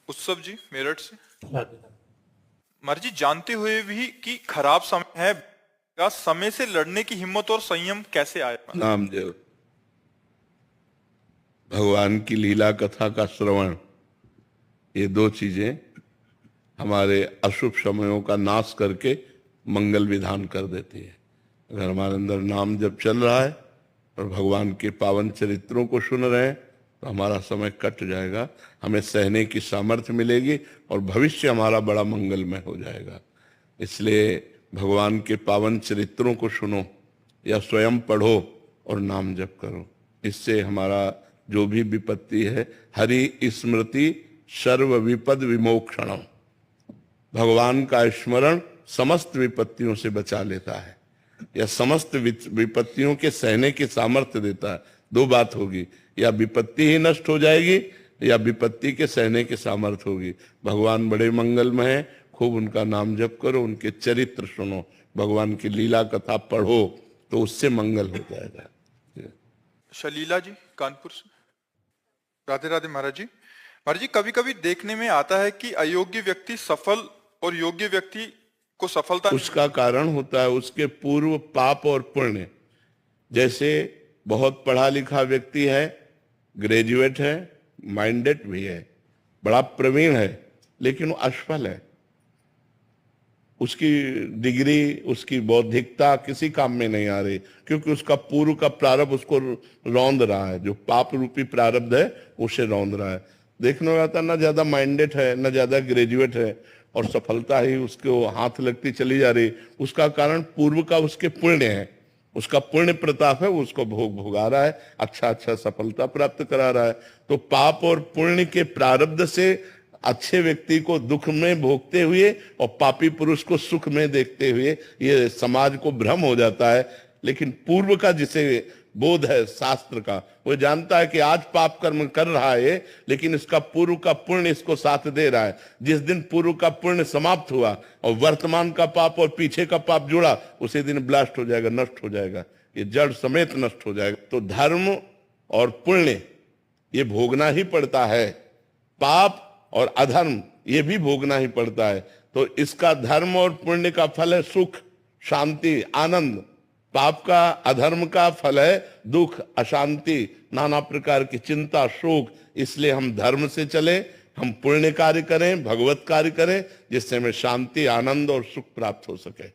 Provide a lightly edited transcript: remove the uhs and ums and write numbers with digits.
उत्सव जी मेरठ से। मर जी, जानते हुए भी कि खराब समय है, का समय से लड़ने की हिम्मत और संयम कैसे आया? नामदेव, भगवान की लीला कथा का श्रवण, ये दो चीजें हमारे अशुभ समयों का नाश करके मंगल विधान कर देती है। अगर हमारे अंदर नाम जब चल रहा है और भगवान के पावन चरित्रों को सुन रहे हैं तो हमारा समय कट जाएगा, हमें सहने की सामर्थ्य मिलेगी और भविष्य हमारा बड़ा मंगलमय हो जाएगा। इसलिए भगवान के पावन चरित्रों को सुनो या स्वयं पढ़ो और नाम जप करो। इससे हमारा जो भी विपत्ति है, हरि स्मृति सर्व विपद विमोक्षणम, भगवान का स्मरण समस्त विपत्तियों से बचा लेता है या समस्त विपत्तियों के सहने की सामर्थ्य देता है। दो बात होगी, या विपत्ति ही नष्ट हो जाएगी या विपत्ति के सहने की सामर्थ्य होगी। भगवान बड़े मंगलमय हैं, खूब उनका नाम जप करो, उनके चरित्र सुनो, भगवान की लीला कथा पढ़ो तो उससे मंगल हो जाएगा। शलीला जी कानपुर से। राधे राधे महाराज जी। महाराज जी, कभी कभी देखने में आता है कि अयोग्य व्यक्ति सफल और योग्य व्यक्ति को सफलता, उसका कारण होता है उसके पूर्व पाप और पुण्य। जैसे बहुत पढ़ा लिखा व्यक्ति है, ग्रेजुएट है, माइंडेड भी है, बड़ा प्रवीण है, लेकिन वो असफल है, उसकी डिग्री, उसकी बौद्धिकता किसी काम में नहीं आ रही, क्योंकि उसका पूर्व का प्रारब्ध उसको रौंद रहा है, जो पाप रूपी प्रारब्ध है उसे रौंद रहा है। देखने में आता ना ज्यादा माइंडेड है, ना ज्यादा ग्रेजुएट है, और सफलता ही उसको हाथ लगती चली जा रही। उसका कारण पूर्व का उसके पुण्य है, उसका पुण्य प्रताप है, वो उसको भोगा रहा है, अच्छा अच्छा सफलता प्राप्त करा रहा है। तो पाप और पुण्य के प्रारब्ध से अच्छे व्यक्ति को दुख में भोगते हुए और पापी पुरुष को सुख में देखते हुए ये समाज को भ्रम हो जाता है। लेकिन पूर्व का जिसे बोध है शास्त्र का, वो जानता है कि आज पाप कर्म कर रहा है, लेकिन इसका पूर्व का पुण्य इसको साथ दे रहा है। जिस दिन पूर्व का पुण्य समाप्त हुआ और वर्तमान का पाप और पीछे का पाप जुड़ा, उसी दिन ब्लास्ट हो जाएगा, नष्ट हो जाएगा, ये जड़ समेत नष्ट हो जाएगा। तो धर्म और पुण्य ये भोगना ही पड़ता है, पाप और अधर्म ये भी भोगना ही पड़ता है। तो इसका धर्म और पुण्य का फल है सुख, शांति, आनंद। पाप का, अधर्म का फल है दुख, अशांति, नाना प्रकार की चिंता, शोक। इसलिए हम धर्म से चले, हम पुण्य कार्य करें, भगवत कार्य करें, जिससे हमें शांति, आनंद और सुख प्राप्त हो सके।